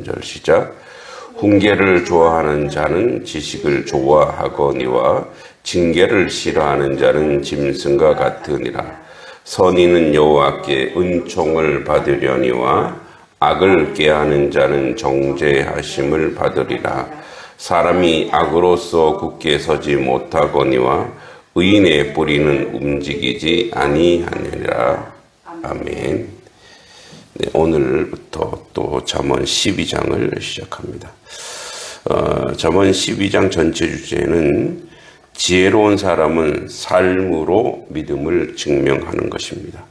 절 시작. 훈계를 좋아하는 자는 지식을 좋아하거니와 징계를 싫어하는 자는 짐승과 같으니라. 선인은 여호와께 은총을 받으려니와 악을 꾀하는 자는 정죄하심을 받으리라. 사람이 악으로서 굳게 서지 못하거니와 의인의 뿌리는 움직이지 아니하니라. 아멘. 네, 오늘부터 또 잠언 12장을 시작합니다. 잠언 12장 전체 주제는 지혜로운 사람은 삶으로 믿음을 증명하는 것입니다.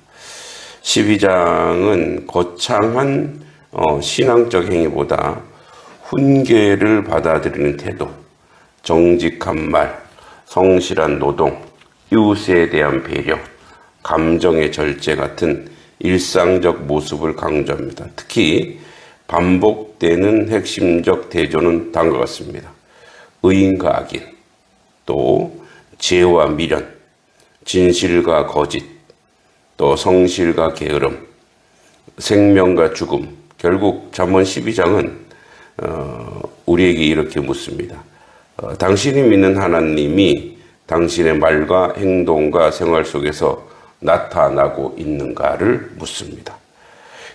12장은 거창한 신앙적 행위보다 훈계를 받아들이는 태도, 정직한 말, 성실한 노동, 이웃에 대한 배려, 감정의 절제 같은 일상적 모습을 강조합니다. 특히 반복되는 핵심적 대조는 다음과 같습니다. 의인과 악인, 또 지혜와 미련, 진실과 거짓, 또 성실과 게으름, 생명과 죽음. 결국 잠언 12장은 우리에게 이렇게 묻습니다. 당신이 믿는 하나님이 당신의 말과 행동과 생활 속에서 나타나고 있는가를 묻습니다.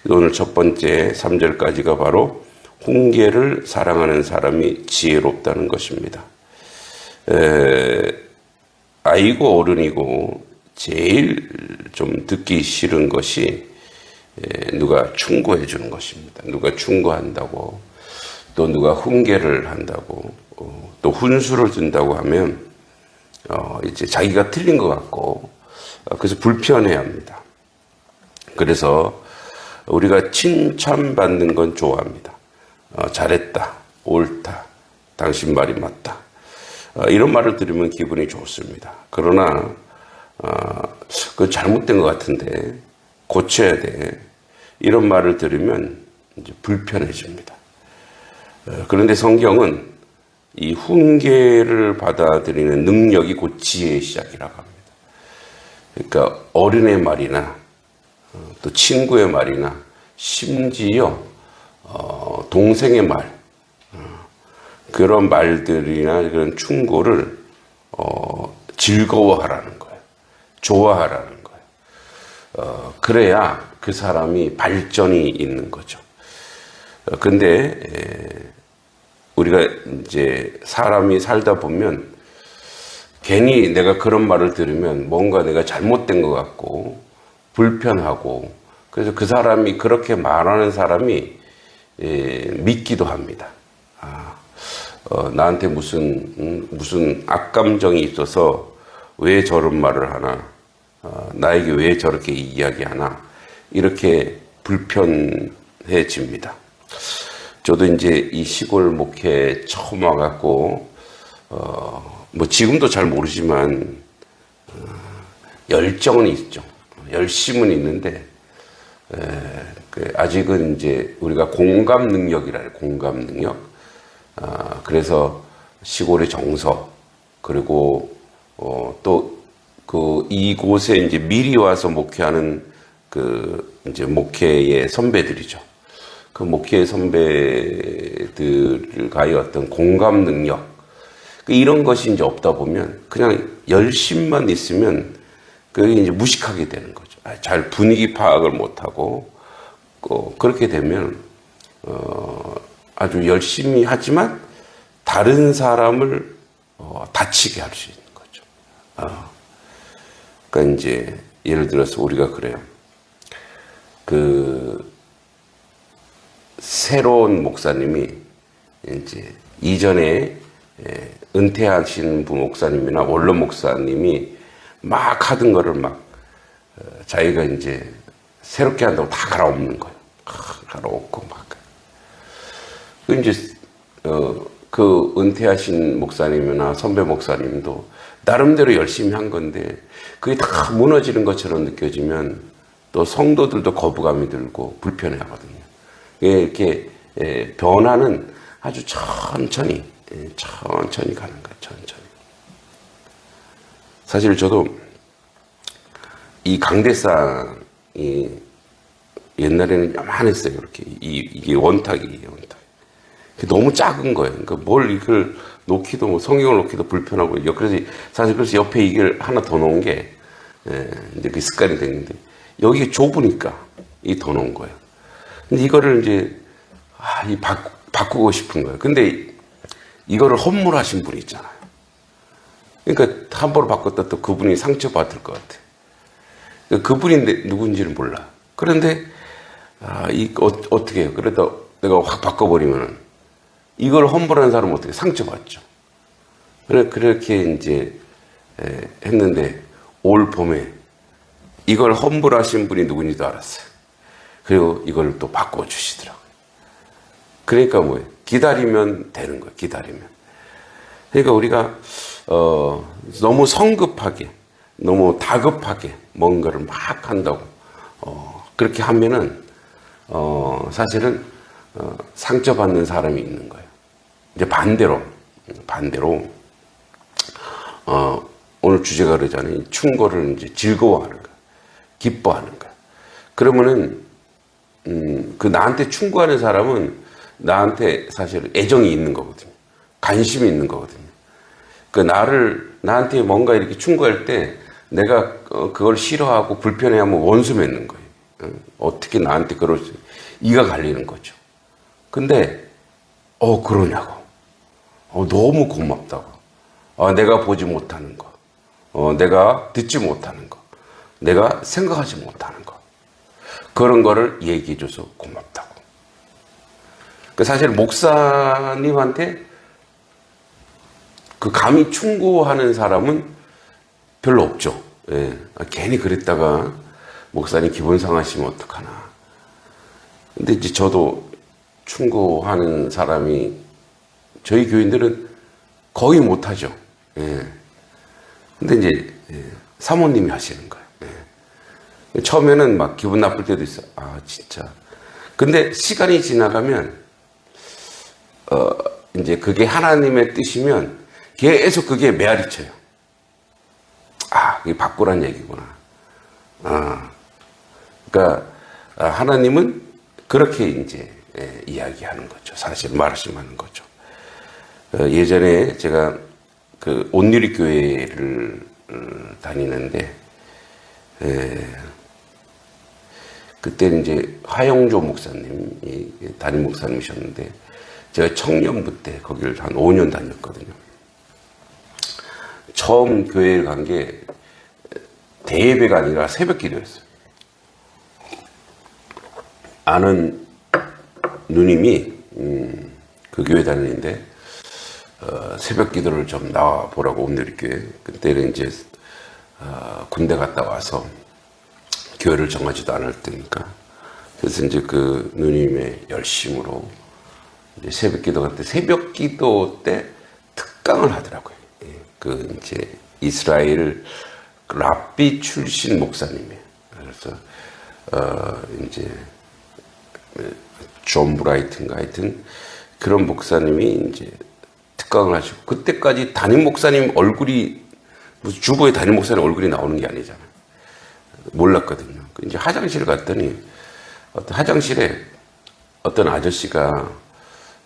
오늘 첫 번째 3절까지가 바로 훈계를 사랑하는 사람이 지혜롭다는 것입니다. 아이고 어른이고 제일 좀 듣기 싫은 것이 누가 충고해 주는 것입니다. 누가 충고한다고, 또 누가 훈계를 한다고, 또 훈수를 둔다고 하면 이제 자기가 틀린 것 같고, 그래서 불편해합니다. 그래서 우리가 칭찬받는 건 좋아합니다. 잘했다, 옳다, 당신 말이 맞다. 이런 말을 들으면 기분이 좋습니다. 그러나 그건 잘못된 것 같은데 고쳐야 돼. 이런 말을 들으면 이제 불편해집니다. 그런데 성경은 이 훈계를 받아들이는 능력이 곧 지혜의 시작이라고 합니다. 그러니까 어른의 말이나 또 친구의 말이나 심지어 동생의 말, 그런 말들이나 그런 충고를 즐거워하라는 거예요. 좋아하라는 거예요. 그래야 그 사람이 발전이 있는 거죠. 근데 우리가 이제 사람이 살다 보면 괜히 내가 그런 말을 들으면 뭔가 내가 잘못된 것 같고 불편하고, 그래서 그 사람이 그렇게 말하는 사람이 믿기도 합니다. 나한테 무슨 악감정이 있어서 왜 저런 말을 하나, 나에게 왜 저렇게 이야기하나, 이렇게 불편해집니다. 저도 이제 이 시골 목회 처음 와갖고 뭐 지금도 잘 모르지만 열정은 있죠. 열심은 있는데 아직은 이제 우리가 공감 능력이라 해요. 공감 능력. 그래서 시골의 정서, 그리고 또 그 이곳에 이제 미리 와서 목회하는 그 이제 목회의 선배들이죠. 그 목회의 선배들과의 어떤 공감 능력, 이런 것이 이제 없다 보면 그냥 열심만 있으면 그게 이제 무식하게 되는 거죠. 잘 분위기 파악을 못하고, 그렇게 되면 아주 열심히 하지만 다른 사람을 다치게 할 수 있는 거죠. 그러니까 이제 예를 들어서 우리가 그래요. 그 새로운 목사님이 이제 이전에 은퇴하신 목사님이나 원로 목사님이 막 하던 거를 막 자기가 이제 새롭게 한다고 다 갈아엎는 거예요. 갈아엎고 막. 이제 그 은퇴하신 목사님이나 선배 목사님도 나름대로 열심히 한 건데 그게 다 무너지는 것처럼 느껴지면 또 성도들도 거부감이 들고 불편해하거든요. 이렇게 변화는 아주 천천히 가는 거예요. 천천히. 사실 저도 이 강대상이 옛날에는 요만했어요. 이렇게 이게 원탁이에요. 원탁. 너무 작은 거예요. 그러니까 뭘 이걸 놓기도, 뭐 성경을 놓기도 불편하고, 그래서 옆에 이걸 하나 더 놓은 게, 이제 그 습관이 됐는데, 여기 좁으니까 이 더 놓은 거예요. 근데 이거를 이제, 바꾸고 싶은 거예요. 근데 이거를 헌물하신 분이 있잖아요. 그러니까 함부로 바꿨다 또 그분이 상처받을 것 같아. 그분이 누군지를 몰라. 그런데, 어떻게 해요? 그러다 내가 확 바꿔버리면은, 이걸 험불한 사람은 어떻게 상처받죠. 그렇게 이제 했는데 올 봄에 이걸 험불하신 분이 누군지도 알았어요. 그리고 이걸 또 바꿔주시더라고요. 그러니까 뭐예요? 기다리면 되는 거예요. 기다리면. 그러니까 우리가 너무 성급하게, 너무 다급하게 뭔가를 막 한다고 그렇게 하면은 사실은 상처받는 사람이 있는 거예요. 이제 반대로 오늘 주제가 그러잖아요. 충고를 이제 즐거워하는 거예요. 기뻐하는 거예요. 그러면은 그 나한테 충고하는 사람은 나한테 사실 애정이 있는 거거든요. 관심이 있는 거거든요. 그 나한테 뭔가 이렇게 충고할 때 내가 그걸 싫어하고 불편해하면 원수 맺는 거예요. 어떻게 나한테 그럴 수, 이가 갈리는 거죠. 근데 그러냐고. 너무 고맙다고. 내가 보지 못하는 거. 내가 듣지 못하는 거. 내가 생각하지 못하는 거. 그런 거를 얘기해줘서 고맙다고. 사실 목사님한테 그 감히 충고하는 사람은 별로 없죠. 예. 괜히 그랬다가 목사님 기분 상하시면 어떡하나. 근데 이제 저도 충고하는 사람이 저희 교인들은 거의 못하죠. 예. 근데 이제 사모님이 하시는 거예요. 예. 처음에는 막 기분 나쁠 때도 있어. 진짜. 근데 시간이 지나가면 이제 그게 하나님의 뜻이면 계속 그게 메아리 쳐요. 그게 바꾸란 얘기구나. 그러니까 하나님은 그렇게 이제 이야기하는 거죠. 사실 말씀하는 거죠. 예전에 제가 그 온누리 교회를 다니는데 그때는 이제 하영조 목사님이 담임 목사님이셨는데 제가 청년부 때 거기를 한 5년 다녔거든요. 처음 교회를 간 게 대예배가 아니라 새벽 기도였어요. 아는 누님이 그 교회 다니는데 새벽 기도를 좀 나와 보라고 온누리 교회. 그때는 이제 군대 갔다 와서 교회를 정하지도 않을 때니까. 그래서 이제 그 누님의 열심으로 이제 새벽 기도 갈 때 새벽 기도 때 특강을 하더라고요. 그 이제 이스라엘 랍비 출신 목사님이에요. 그래서 이제 존 브라이트인가 하여튼 그런 목사님이 이제 특강을 하시고 그때까지 담임 목사님 얼굴이 무슨 주보에 담임 목사님 얼굴이 나오는 게 아니잖아요. 몰랐거든요. 이제 화장실 갔더니 어떤 화장실에 어떤 아저씨가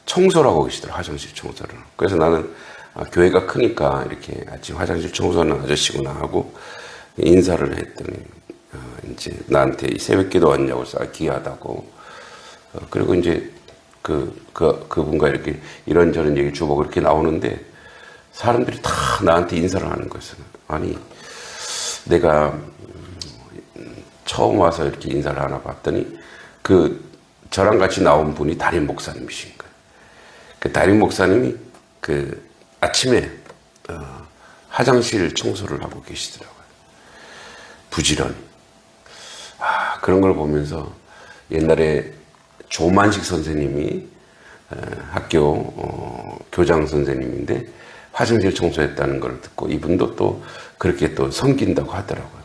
청소를 하고 계시더라고요. 화장실 청소를. 그래서 나는 교회가 크니까 이렇게 아침 화장실 청소하는 아저씨구나 하고 인사를 했더니 이제 나한테 새벽 기도 왔냐고 귀하다고. 그리고 이제 그분과 이렇게 이런저런 얘기 주보고 이렇게 나오는데 사람들이 다 나한테 인사를 하는 거였어요. 아니, 내가 처음 와서 이렇게 인사를 하나 봤더니 저랑 같이 나온 분이 담임 목사님이신 거예요. 그 담임 목사님이 아침에 화장실 청소를 하고 계시더라고요. 부지런히. 그런 걸 보면서 옛날에 조만식 선생님이 학교 교장 선생님인데 화장실 청소했다는 걸 듣고 이분도 또 그렇게 또 섬긴다고 하더라고요.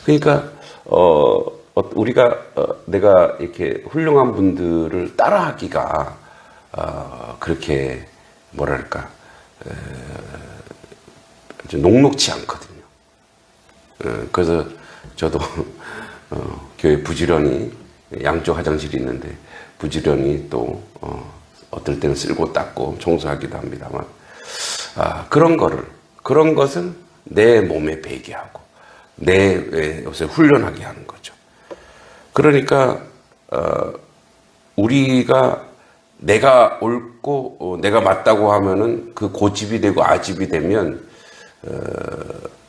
그러니까 내가 이렇게 훌륭한 분들을 따라하기가 그렇게 뭐랄까 녹록지 않거든요. 그래서 저도 교회 부지런히 양쪽 화장실이 있는데 부지런히 또 어떤 어떨 때는 쓸고 닦고 청소하기도 합니다만, 그런 것은 내 몸에 배게 하고 내 것을 훈련하게 하는 거죠. 그러니까 우리가 내가 옳고 내가 맞다고 하면은 그 고집이 되고 아집이 되면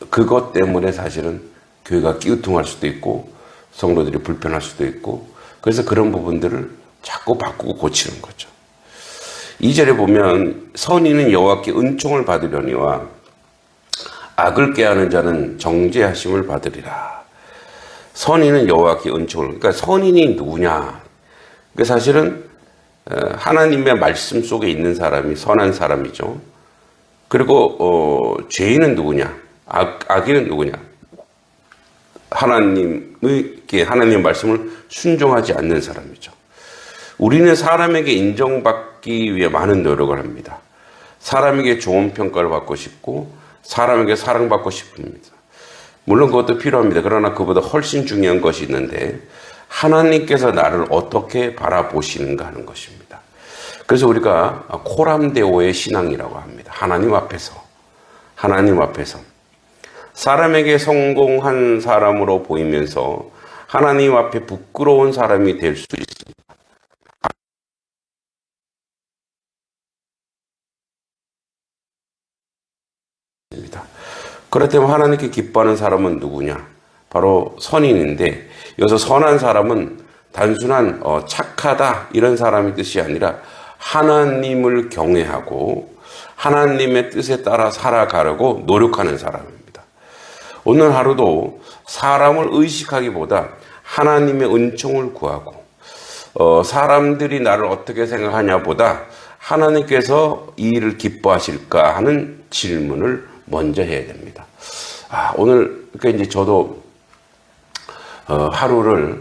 그것 때문에 사실은 교회가 끼우통할 수도 있고 성도들이 불편할 수도 있고, 그래서 그런 부분들을 자꾸 바꾸고 고치는 거죠. 2절에 보면 선인은 여호와께 은총을 받으려니와 악을 꾀하는 자는 정죄하심을 받으리라. 선인은 여호와께 은총을, 그러니까 선인이 누구냐? 그러니까 사실은 하나님의 말씀 속에 있는 사람이 선한 사람이죠. 그리고 죄인은 누구냐? 악인은 누구냐? 하나님의 말씀을 순종하지 않는 사람이죠. 우리는 사람에게 인정받기 위해 많은 노력을 합니다. 사람에게 좋은 평가를 받고 싶고 사람에게 사랑받고 싶습니다. 물론 그것도 필요합니다. 그러나 그보다 훨씬 중요한 것이 있는데, 하나님께서 나를 어떻게 바라보시는가 하는 것입니다. 그래서 우리가 코람데오의 신앙이라고 합니다. 하나님 앞에서 사람에게 성공한 사람으로 보이면서 하나님 앞에 부끄러운 사람이 될 수 있습니다. 그렇다면 하나님께 기뻐하는 사람은 누구냐? 바로 선인인데, 여기서 선한 사람은 단순한 착하다 이런 사람의 뜻이 아니라 하나님을 경외하고 하나님의 뜻에 따라 살아가려고 노력하는 사람입니다. 오늘 하루도 사람을 의식하기보다 하나님의 은총을 구하고 사람들이 나를 어떻게 생각하냐 보다 하나님께서 이 일을 기뻐하실까 하는 질문을 먼저 해야 됩니다. 오늘 그러니까 이제 저도 하루를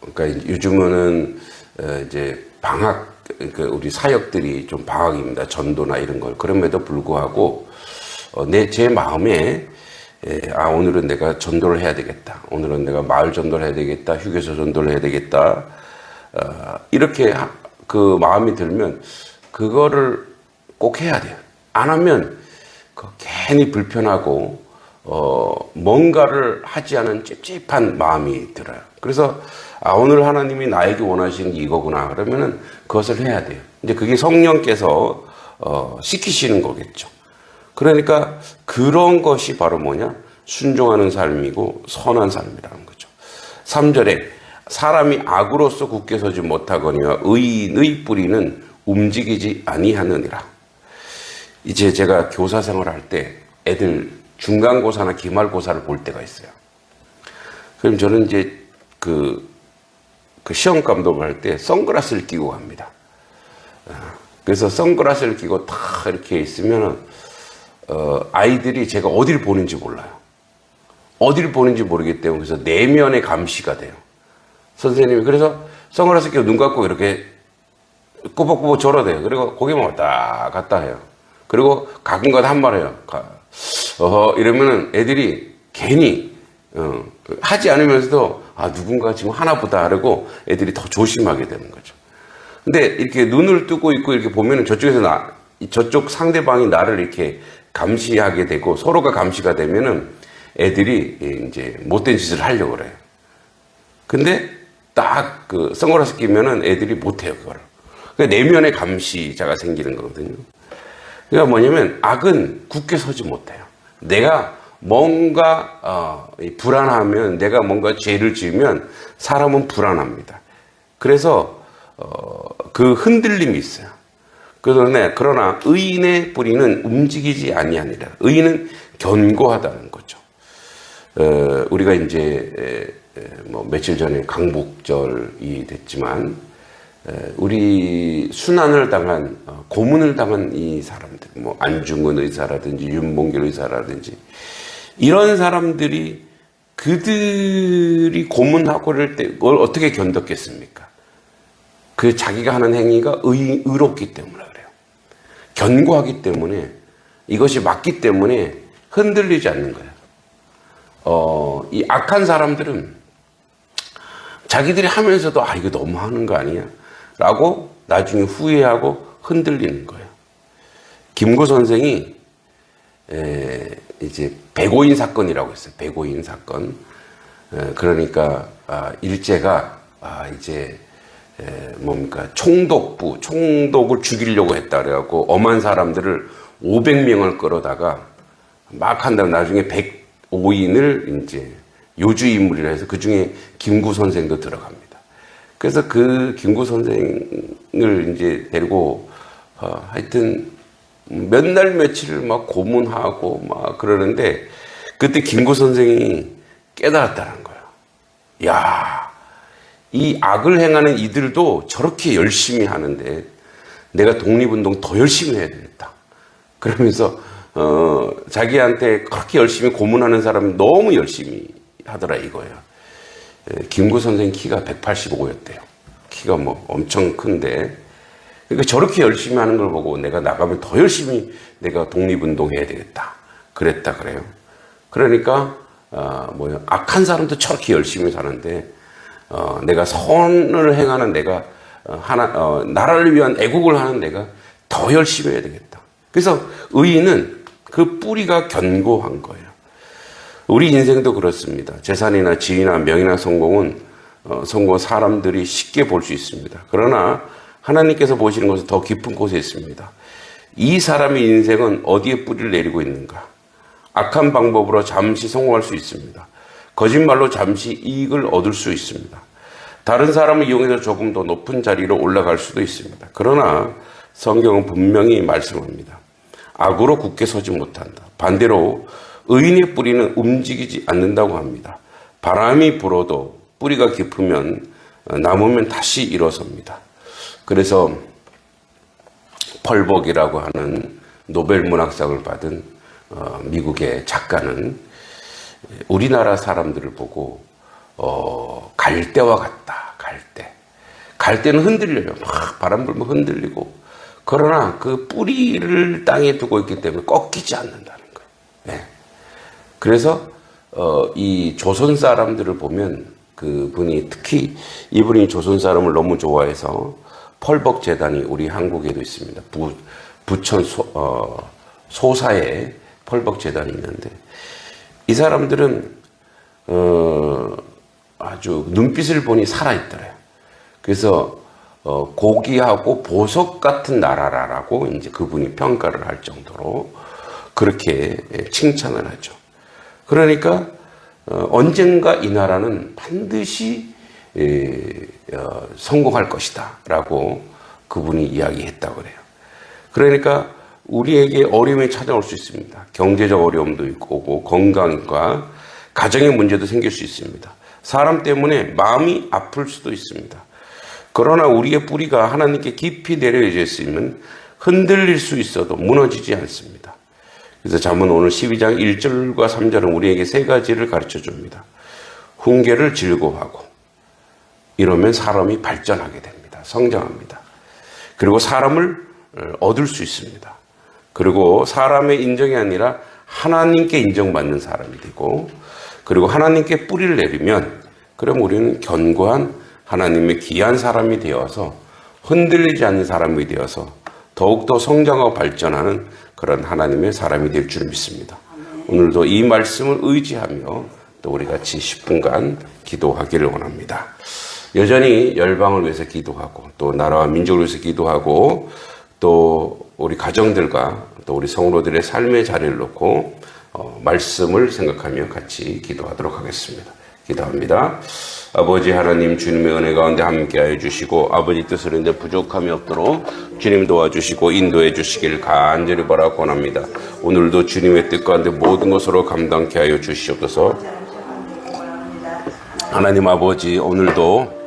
그러니까 요즘은 이제 방학, 그러니까 우리 사역들이 좀 방학입니다. 전도나 이런 걸. 그럼에도 불구하고 제 마음에 오늘은 내가 전도를 해야 되겠다. 오늘은 내가 마을 전도를 해야 되겠다. 휴게소 전도를 해야 되겠다. 이렇게 그 마음이 들면 그거를 꼭 해야 돼요. 안 하면 괜히 불편하고 뭔가를 하지 않은 찝찝한 마음이 들어요. 그래서 오늘 하나님이 나에게 원하시는 게 이거구나 그러면은 그것을 해야 돼요. 이제 그게 성령께서 시키시는 거겠죠. 그러니까 그런 것이 바로 뭐냐? 순종하는 삶이고 선한 삶이라는 거죠. 3절에 사람이 악으로서 굳게 서지 못하거니와 의인의 뿌리는 움직이지 아니하느니라. 이제 제가 교사 생활할 때 애들 중간고사나 기말고사를 볼 때가 있어요. 그럼 저는 이제 그 시험 감독을 할 때 선글라스를 끼고 갑니다. 그래서 선글라스를 끼고 탁 이렇게 있으면은 아이들이 제가 어디를 보는지 몰라요. 어디를 보는지 모르기 때문에 그래서 내면의 감시가 돼요. 선생님이 그래서 선글라스 끼고 눈 감고 이렇게 꾸벅꾸벅 절어대요. 그리고 고개만 왔다 갔다 해요. 그리고 가끔가다 한 말 해요. 이러면은 애들이 괜히 하지 않으면서도 누군가 지금 하나 보다 하고 애들이 더 조심하게 되는 거죠. 근데 이렇게 눈을 뜨고 있고 이렇게 보면은 저쪽 상대방이 나를 이렇게 감시하게 되고 서로가 감시가 되면은 애들이 이제 못된 짓을 하려고 그래요. 근데 딱 그 선글라스 끼면은 애들이 못해요, 그거를. 그러니까 내면의 감시자가 생기는 거거든요. 그러니까 뭐냐면 악은 굳게 서지 못해요. 내가 뭔가 불안하면, 내가 뭔가 죄를 지으면 사람은 불안합니다. 그래서 그 흔들림이 있어요. 그러나 의인의 뿌리는 움직이지 아니하니라. 의인은 견고하다는 거죠. 우리가 이제 며칠 전에 강복절이 됐지만 우리 순환을 당한 고문을 당한 이 사람들, 안중근 의사라든지 윤봉길 의사라든지 이런 사람들이 그들이 고문하고 그럴 때 그걸 어떻게 견뎠겠습니까? 그 자기가 하는 행위가 의롭기 때문에 그래요. 견고하기 때문에, 이것이 맞기 때문에 흔들리지 않는 거예요. 이 악한 사람들은 자기들이 하면서도 이거 너무 하는 거 아니야? 라고 나중에 후회하고 흔들리는 거예요. 김구 선생이 이제 백오인 사건이라고 했어요. 백오인 사건. 그러니까 일제가 이제 뭡니까 총독을 죽이려고 했다 그래갖고 엄한 사람들을 500명을 끌어다가 막 한 다음 나중에 105인을 이제 요주 인물이라 해서 그 중에 김구 선생도 들어갑니다. 그래서 그 김구 선생을 이제 데리고 하여튼 몇 날 며칠을 막 고문하고 막 그러는데 그때 김구 선생이 깨달았다는 거예요. 야, 이 악을 행하는 이들도 저렇게 열심히 하는데 내가 독립운동 더 열심히 해야 되겠다. 그러면서 자기한테 그렇게 열심히 고문하는 사람이 너무 열심히 하더라 이거예요. 김구 선생 키가 185였대요. 키가 뭐 엄청 큰데 그러니까 저렇게 열심히 하는 걸 보고 내가 나가면 더 열심히 내가 독립운동 해야 되겠다. 그랬다 그래요. 그러니까 악한 사람도 저렇게 열심히 사는데 내가 선을 행하는 내가 나라를 위한 애국을 하는 내가 더 열심히 해야 되겠다. 그래서 의인은 그 뿌리가 견고한 거예요. 우리 인생도 그렇습니다. 재산이나 지위나 명예나 성공은 사람들이 쉽게 볼 수 있습니다. 그러나 하나님께서 보시는 것은 더 깊은 곳에 있습니다. 이 사람의 인생은 어디에 뿌리를 내리고 있는가? 악한 방법으로 잠시 성공할 수 있습니다. 거짓말로 잠시 이익을 얻을 수 있습니다. 다른 사람을 이용해서 조금 더 높은 자리로 올라갈 수도 있습니다. 그러나 성경은 분명히 말씀합니다. 악으로 굳게 서지 못한다. 반대로 의인의 뿌리는 움직이지 않는다고 합니다. 바람이 불어도 뿌리가 깊으면 남으면 다시 일어섭니다. 그래서 펄벅이라고 하는 노벨 문학상을 받은 미국의 작가는 우리나라 사람들을 보고 갈대와 같다. 갈대는 흔들려요. 막 바람 불면 흔들리고. 그러나 그 뿌리를 땅에 두고 있기 때문에 꺾이지 않는다는 거예요. 네. 그래서 이 조선 사람들을 보면 그분이 특히 이분이 조선 사람을 너무 좋아해서 펄벅 재단이 우리 한국에도 있습니다. 부천 소사에 펄벅 재단이 있는데 이 사람들은 아주 눈빛을 보니 살아있더래요. 그래서 고귀하고 보석 같은 나라라고 이제 그분이 평가를 할 정도로 그렇게 칭찬을 하죠. 그러니까 언젠가 이 나라는 반드시 성공할 것이다 라고 그분이 이야기했다고 그래요. 그러니까 우리에게 어려움이 찾아올 수 있습니다. 경제적 어려움도 있고 건강과 가정의 문제도 생길 수 있습니다. 사람 때문에 마음이 아플 수도 있습니다. 그러나 우리의 뿌리가 하나님께 깊이 내려져 있으면 흔들릴 수 있어도 무너지지 않습니다. 그래서 잠언 오늘 12장 1절과 3절은 우리에게 세 가지를 가르쳐 줍니다. 훈계를 즐거워하고 이러면 사람이 발전하게 됩니다. 성장합니다. 그리고 사람을 얻을 수 있습니다. 그리고 사람의 인정이 아니라 하나님께 인정받는 사람이 되고 그리고 하나님께 뿌리를 내리면 그럼 우리는 견고한 하나님의 귀한 사람이 되어서 흔들리지 않는 사람이 되어서 더욱더 성장하고 발전하는 그런 하나님의 사람이 될 줄 믿습니다. 오늘도 이 말씀을 의지하며 또 우리 같이 10분간 기도하기를 원합니다. 여전히 열방을 위해서 기도하고 또 나라와 민족을 위해서 기도하고 또 우리 가정들과 또 우리 성도들의 삶의 자리를 놓고 말씀을 생각하며 같이 기도하도록 하겠습니다. 기도합니다. 아버지 하나님 주님의 은혜 가운데 함께하여 주시고 아버지 뜻을 인데 부족함이 없도록 주님 도와주시고 인도해 주시길 간절히 바라 권합니다. 오늘도 주님의 뜻 가운데 모든 것으로 감당케 하여 주시옵소서. 하나님 아버지 오늘도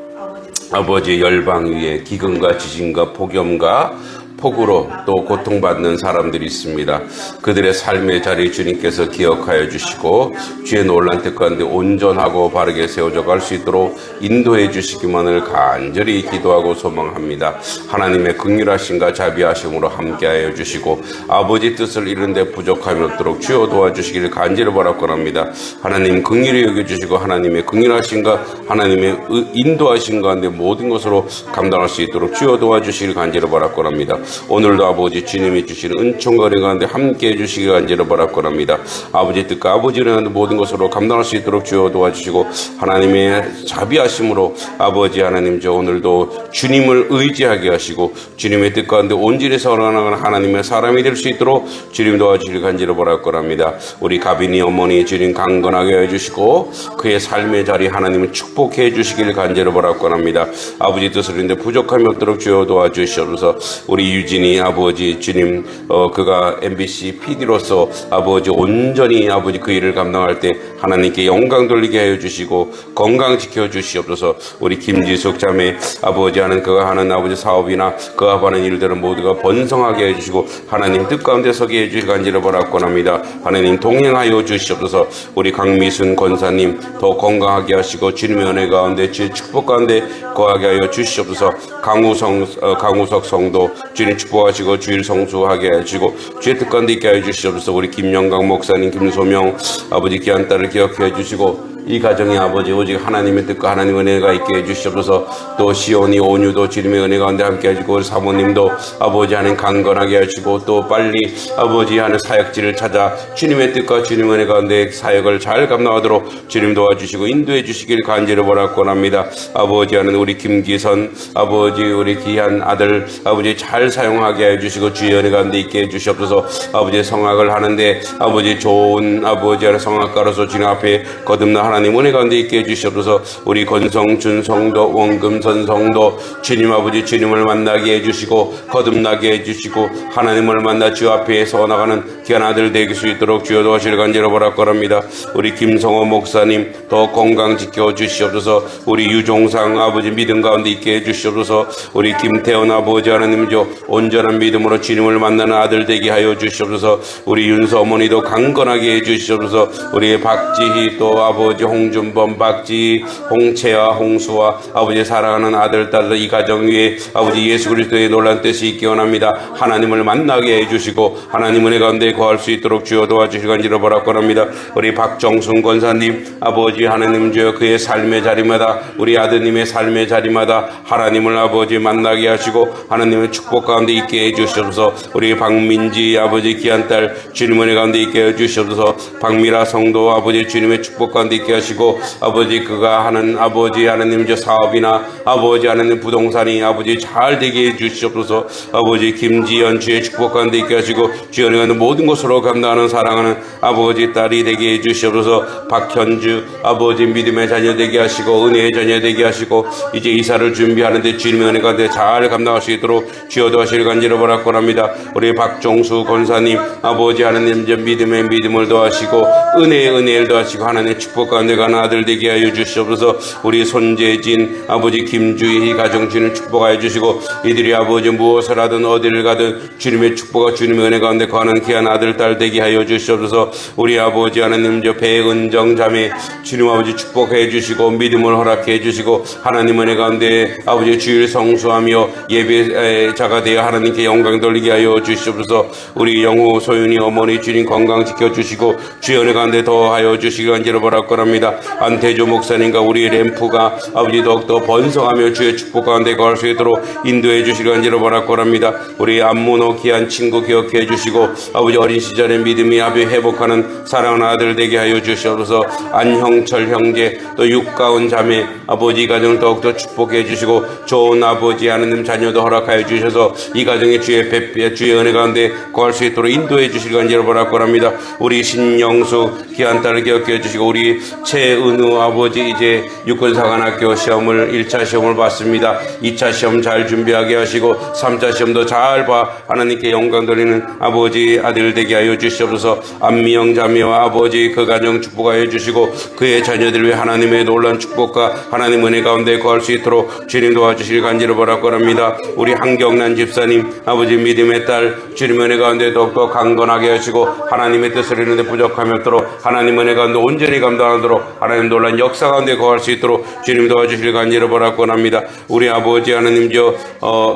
아버지 열방 위에 기근과 지진과 폭염과 폭우로 또 고통받는 사람들이 있습니다. 그들의 삶의 자리 주님께서 기억하여 주시고 주의 놀란 뜻 가운데 온전하고 바르게 세워져 갈 수 있도록 인도해 주시기만을 간절히 기도하고 소망합니다. 하나님의 긍휼하심과 자비하심으로 함께하여 주시고 아버지 뜻을 이루는데 부족함이 없도록 주여 도와주시기를 간절히 바라옵니다. 하나님 긍휼히 여겨주시고 하나님의 긍휼하심과 하나님의 인도하심 가운데 모든 것으로 감당할 수 있도록 주여 도와주시기를 간절히 바라옵니다. 오늘도 아버지 주님이 주시는 은총과 은혜 가운데 함께해 주시기를 간절히 바라옵니다. 아버지 뜻과 아버지를 하는 모든 것으로 감당할 수 있도록 주여 도와주시고 하나님의 자비하심으로 아버지 하나님 저 오늘도 주님을 의지하게 하시고 주님의 뜻 가운데 온전히 살아가는 하나님의 사람이 될 수 있도록 주님 도와주시기를 간절히 바라옵니다. 우리 가빈이 어머니 주님 강건하게 해주시고 그의 삶의 자리 하나님을 축복해 주시기를 간절히 바라옵니다. 아버지 뜻을 이루는데 부족함이 없도록 주여 도와주시옵소서. 우리 유진이 아버지 주님 그가 MBC PD로서 아버지 온전히 아버지 그 일을 감당할 때 하나님께 영광 돌리게 하여 주시고 건강 지켜 주시옵소서. 우리 김지숙 자매 아버지 하는 그가 하는 아버지 사업이나 그가 하는 일들은 모두가 번성하게 해주시고 하나님 뜻 가운데 서게 해주시기 간절히 바라옵니다. 하나님 동행하여 주시옵소서. 우리 강미순 권사님 더 건강하게 하시고 주님의 은혜 가운데 주의 축복 가운데 거하게 하여 주시옵소서. 강우석 성도 주님 축복하시고 주일 성수하게 해주시고 주의 뜻 가운데 있게 하여 주시옵소서. 우리 김영강 목사님 김소명 아버지 귀한 딸을 기억해 주시고 이 가정의 아버지 오직 하나님의 뜻과 하나님의 은혜가 있게 해주시옵소서. 또 시온이 온유도 주님의 은혜 가운데 함께 해주고 우리 사모님도 아버지 하나님 강건하게 하시고 또 빨리 아버지 하는 사역지를 찾아 주님의 뜻과 주님의 은혜 가운데 사역을 잘 감당하도록 주님 도와주시고 인도해 주시길 간절히 바라옵니다. 아버지 하는 우리 김기선 아버지 우리 귀한 아들 아버지 잘 사용하게 해주시고 주의 은혜 가운데 있게 해주시옵소서. 아버지 성악을 하는데 아버지 좋은 아버지 하는 성악가로서 주님 앞에 거듭나 하나님 은혜 가운데 있게 해주시옵소서. 우리 권성준 성도 원금선 성도 주님 아버지 주님을 만나게 해주시고 거듭나게 해주시고 하나님을 만나 주 앞에 서나가는 귀한 아들 되게 수 있도록 주여 도와주시길 간절히 바라옵니다. 우리 김성호 목사님 더 건강 지켜 주시옵소서. 우리 유종상 아버지 믿음 가운데 있게 해주시옵소서. 우리 김태원 아버지 하나님 저 온전한 믿음으로 주님을 만나는 아들 되게 하여 주시옵소서. 우리 윤서 어머니도 강건하게 해주시옵소서. 우리 박지희 또 아버지 홍준범 박지 홍채와 홍수와 아버지 사랑하는 아들 딸들 이 가정 위에 아버지 예수 그리스도의 놀란 뜻이 있기 원합니다. 하나님을 만나게 해주시고 하나님 은혜 가운데 거할 수 있도록 주여 도와주시기 간절히 바라옵니다. 우리 박정순 권사님 아버지 하나님 주여 그의 삶의 자리마다 우리 아드님의 삶의 자리마다 하나님을 아버지 만나게 하시고 하나님의 축복 가운데 있게 해주시옵소서. 우리 박민지 아버지 귀한 딸 주님 은혜 가운데 있게 해주시옵소서. 박미라 성도 아버지 주님의 축복 가운데 있게 하시고 아버지 그가 하는 아버지 하나님 저 사업이나 아버지 하나님 부동산이 아버지 잘 되게 해주시옵소서. 아버지 김지연 주의 축복 가운데 있게 하시고 주의 은혜 가운데 모든 것으로 감당하는 사랑하는 아버지 딸이 되게 해주시옵소서. 박현주 아버지 믿음의 자녀 되게 하시고 은혜의 자녀 되게 하시고 이제 이사를 준비하는데 주님의 은혜 가운데 잘 감당할 수 있도록 주여 도와주시길 간절히 바라옵니다. 우리 박종수 권사님 아버지 하나님 저 믿음의 믿음을 더하시고 은혜의 은혜를 더하시고 하나님의 축복 가운데 가는 아들 되게 하여 주시옵소서. 우리 손재진 아버지 김주희 가정 주님 축복하여 주시고 이들이 아버지 무엇을 하든 어디를 가든 주님의 축복과 주님의 은혜 가운데 거하는 귀한 아들 딸 되게 하여 주시옵소서. 우리 아버지 하나님 저 배은정 자매 주님 아버지 축복해 주시고 믿음을 허락해 주시고 하나님 은혜 가운데 아버지 주일 성수하며 예배자가 되어 하나님께 영광 돌리게 하여 주시옵소서. 우리 영후 소윤이 어머니 주님 건강 지켜주시고 주의 은혜 가운데 더하여 주시기 간절히 바라옵니다. 안태조 목사님과 우리 램프가 아버지 더욱더 번성하며 주의 축복 가운데 거할 수 있도록 인도해 주시기 간절히 바라옵니다. 우리 안문호 귀한 친구 기억해 주시고 아버지 어린 시절의 믿음이 아버지 회복하는 사랑하는 아들 되게 하여 주시옵소서. 안형철 형제 또 육가운 자매 아버지 가정을 더욱더 축복해 주시고 좋은 아버지 하나님 자녀도 허락하여 주셔서 이 가정의 주의 은혜 가운데 거할 수 있도록 인도해 주시기 간절히 바라옵니다. 우리 신영수 귀한 딸을 기억해 주시고 우리 최은우 아버지 이제 육군사관학교 시험을 1차 시험을 봤습니다. 2차 시험 잘 준비하게 하시고 3차 시험도 잘 봐 하나님께 영광 돌리는 아버지 아들 되게 하여 주시옵소서. 안미영 자매와 아버지 그 가정 축복하여 주시고 그의 자녀들 위해 하나님의 놀라운 축복과 하나님 은혜 가운데 거할 수 있도록 주님 도와주실 간절히 바라옵니다. 우리 한경란 집사님 아버지 믿음의 딸 주님 은혜 가운데 더욱더 강건하게 하시고 하나님의 뜻을 이루는 데 부족함이 없도록 하나님 은혜 가운데 온전히 감당하도록 하나님 놀라운 역사 가운데 거할 수 있도록 주님 도와주실 간절히 바라옵니다. 우리 아버지 하나님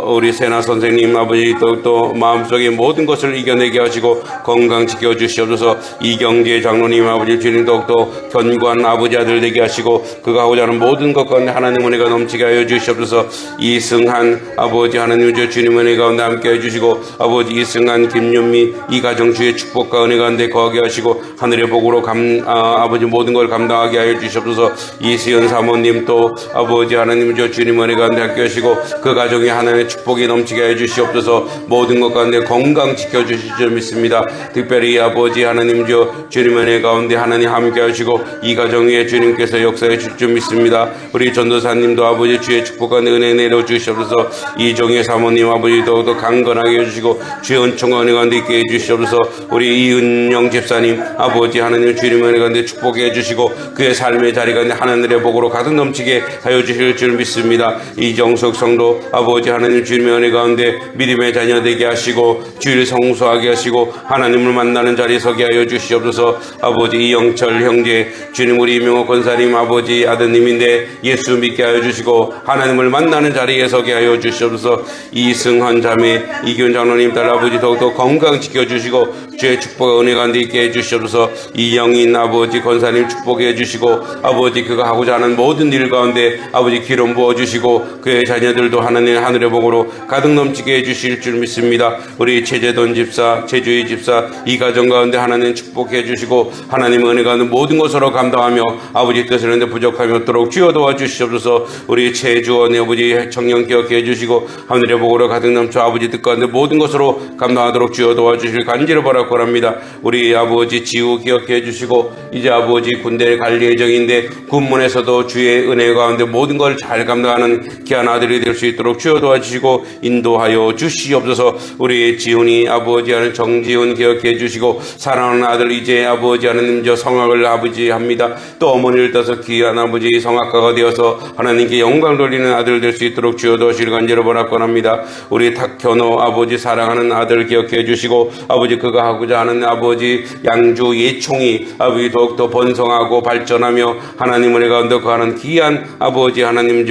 우리 세나 선생님 아버지 또 마음속에 모든 것을 이겨내게 하시고 건강 지켜주시옵소서. 이경재 장로님 아버지 주님 더욱더 견고한 아버지 아들 되게 하시고 그가 하고자 하는 모든 것 가운데 하나님 은혜가 넘치게 하여 주시옵소서. 이승한 아버지 하나님 주님 은혜 가운데 함께 해주시고 아버지 이승한 김윤미 이 가정 주의 축복과 은혜 가운데 거하게 하시고 하늘의 복으로 아버지 모든 걸 감당하게 하여 주시옵소서. 이수연 사모님 또 아버지 하나님 주님 은혜 가운데 함께 하시고 그 가정에 하나님의 축복이 넘치게 하여 주시옵소서. 모든 것 가운데 건강 지켜주실 줄 믿습니다. 특별히 아버지 하나님 주님 은혜 가운데 하나님 함께 하시고 이 가정에 주님께서 역사해 줄 줄 믿습니다. 우리 전도사님도 아버지 주의 축복과 은혜 내려 주시옵소서. 이종의 사모님 아버지 더욱더 강건하게 해주시고 주의 은총과 은혜 가운데 있게 해주시옵소서. 우리 이은영 집사님 아버지 하나님 주님 은혜 가운데 축복해 해주시고 그의 삶의 자리 가운데 하늘의 복으로 가득 넘치게 하여 주실 줄 믿습니다. 이정숙 성도 아버지 하나님 주님의 은혜 가운데 믿음의 자녀 되게 하시고 주일 성수하게 하시고 하나님을 만나는 자리에 서게 하여 주시옵소서. 아버지 이영철 형제 주님 우리 이명호 권사님 아버지 아드님인데 예수 믿게 하여 주시고 하나님을 만나는 자리에 서게 하여 주시옵소서. 이승헌 자매 이균 장로님 딸 아버지 더욱더 건강 지켜주시고 주의 축복과 은혜 가운데 있게 해주시옵소서. 이영인 아버지 권사님 축복해 해주시고 아버지 그가 하고자 하는 모든 일 가운데 아버지 기름 부어주시고 그의 자녀들도 하나님 하늘의 복으로 가득 넘치게 해주실 줄 믿습니다. 우리 최재돈 집사 최주희 집사 이 가정 가운데 하나님 축복해 주시고 하나님 은혜 가운데 모든 것으로 감당하며 아버지 뜻을 하는데 부족함이 없도록 주여 도와주시옵소서. 우리 최주원 아버지 청년 기억해 해주시고 하늘의 복으로 가득 넘쳐 아버지 뜻 가운데 모든 것으로 감당하도록 주여 도와주실 간절히 바라고 합니다. 우리 아버지 지우 기억해 해주시고 이제 아버지 군대 갈 예정인데 군문에서도 주의 은혜 가운데 모든 걸 잘 감당하는 귀한 아들이 될 수 있도록 주여 도와주시고 인도하여 주시옵소서. 우리 지훈이 아버지 하는 정지훈 기억해 주시고 사랑하는 아들 이제 아버지 하는 성악을 아버지 합니다. 또 어머니를 떠서 귀한 아버지 성악가가 되어서 하나님께 영광 돌리는 아들 될 수 있도록 주여 도와주실 간절히 바라옵니다. 우리 탁현호 아버지 사랑하는 아들 기억해 주시고 아버지 그가 하고자 하는 아버지 양주 예총이 아버지 더욱더 번성하고 발전하며 하나님을 가운데 거하는 귀한 아버지 하나님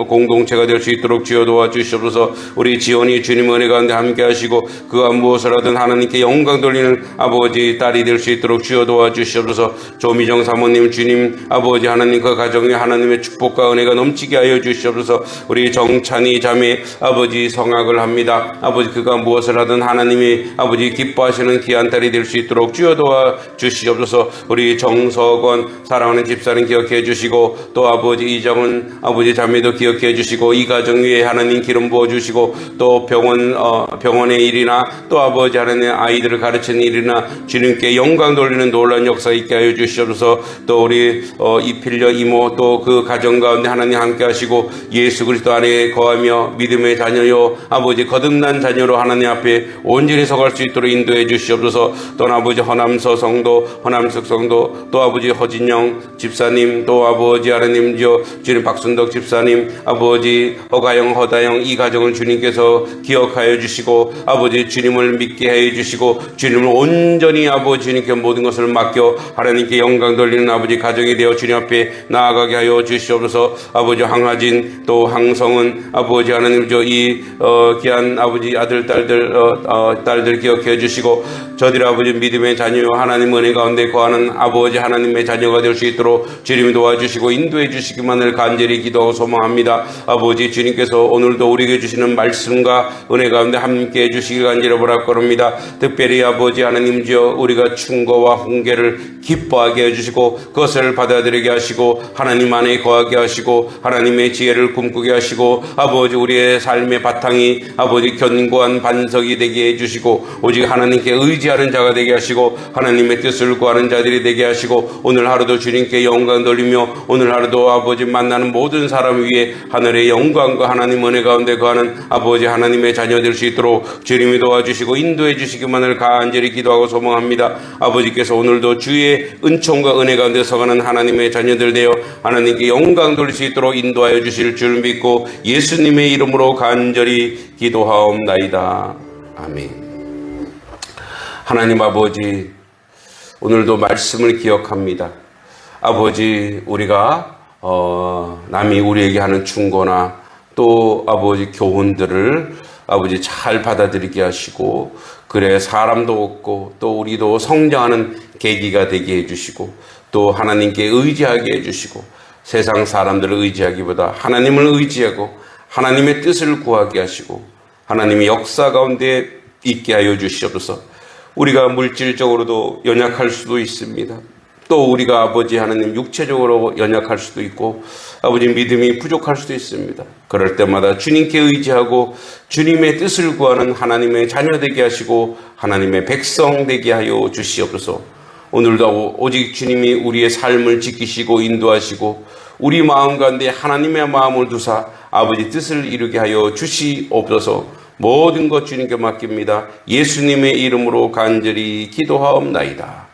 공동체가 될 수 있도록 주여 도와주시옵소서. 우리 지원이 주님 은혜 가운데 함께 하시고 그가 무엇을 하든 하나님께 영광 돌리는 아버지 딸이 될 수 있도록 주여 도와주시옵소서. 조미정 사모님 주님 아버지 하나님 그 가정에 하나님의 축복과 은혜가 넘치게 하여 주시옵소서. 우리 정찬이 자매 아버지 성악을 합니다. 아버지 그가 무엇을 하든 하나님이 아버지 기뻐하시는 귀한 딸이 될 수 있도록 주여 도와주시옵소서. 우리 정석원 사랑하는 집사님 기억해 주시고 또 아버지 이정은 아버지 자매도 기억해 주시고 이 가정 위에 하나님 기름 부어주시고 또 병원의 일이나 또 아버지 하나님 아이들을 가르치는 일이나 주님께 영광 돌리는 놀라운 역사 있게 하여 주시옵소서. 또 우리 이필려 이모 또 그 가정 가운데 하나님 함께 하시고 예수 그리스도 안에 거하며 믿음의 자녀요 아버지 거듭난 자녀로 하나님 앞에 온전히 서갈 수 있도록 인도해 주시옵소서. 또 아버지 허남석 성도 또 아버지 허진영 집사님 또 아버지 하나님 주님 박순덕 집사님 아버지 허다영 이 가정을 주님께서 기억하여 주시고 아버지 주님을 믿게 해 주시고 주님을 온전히 아버지 주님께 모든 것을 맡겨 하나님께 영광 돌리는 아버지 가정이 되어 주님 앞에 나아가게 하여 주시옵소서. 아버지 황하진 또 황성은 아버지 하나님 이 귀한 아버지 아들 딸들 기억해 주시고 저들 아버지 믿음의 자녀요 하나님 은혜 가운데 거하는 아버지 하나님의 자녀가 될 수 있도록 주님이 도와주시고 인도해 주시기만을 간절히 기도하고 소망합니다. 아버지 주님께서 오늘도 우리에게 주시는 말씀과 은혜 가운데 함께 해주시길 간절히 바랍니다. 특별히 아버지 하나님 우리가 충고와 훈계를 기뻐하게 해주시고 그것을 받아들이게 하시고 하나님 안에 거하게 하시고 하나님의 지혜를 꿈꾸게 하시고 아버지 우리의 삶의 바탕이 아버지 견고한 반석이 되게 해주시고 오직 하나님께 의지하는 자가 되게 하시고 하나님의 뜻을 구하는 자들이 되게 하시고 오늘 오늘 하루도 주님께 영광 돌리며 오늘 하루도 아버지 만나는 모든 사람 위에 하늘의 영광과 하나님 은혜 가운데 거하는 아버지 하나님의 자녀 될 수 있도록 주님이 도와주시고 인도해 주시기만을 간절히 기도하고 소망합니다. 아버지께서 오늘도 주의 은총과 은혜 가운데 서가는 하나님의 자녀들 되어 하나님께 영광 돌릴 수 있도록 인도하여 주실 줄 믿고 예수님의 이름으로 간절히 기도하옵나이다. 아멘. 하나님 아버지, 오늘도 말씀을 기억합니다. 아버지, 우리가 남이 우리에게 하는 충고나 또 아버지 교훈들을 아버지 잘 받아들이게 하시고, 그래 사람도 없고 또 우리도 성장하는 계기가 되게 해주시고, 또 하나님께 의지하게 해주시고, 세상 사람들을 의지하기보다 하나님을 의지하고 하나님의 뜻을 구하게 하시고 하나님의 역사 가운데 있게 하여 주시옵소서. 우리가 물질적으로도 연약할 수도 있습니다. 또 우리가 아버지 하나님 육체적으로 연약할 수도 있고 아버지 믿음이 부족할 수도 있습니다. 그럴 때마다 주님께 의지하고 주님의 뜻을 구하는 하나님의 자녀 되게 하시고 하나님의 백성 되게 하여 주시옵소서. 오늘도 오직 주님이 우리의 삶을 지키시고 인도하시고 우리 마음 가운데 하나님의 마음을 두사 아버지 뜻을 이루게 하여 주시옵소서. 모든 것 주님께 맡깁니다. 예수님의 이름으로 간절히 기도하옵나이다.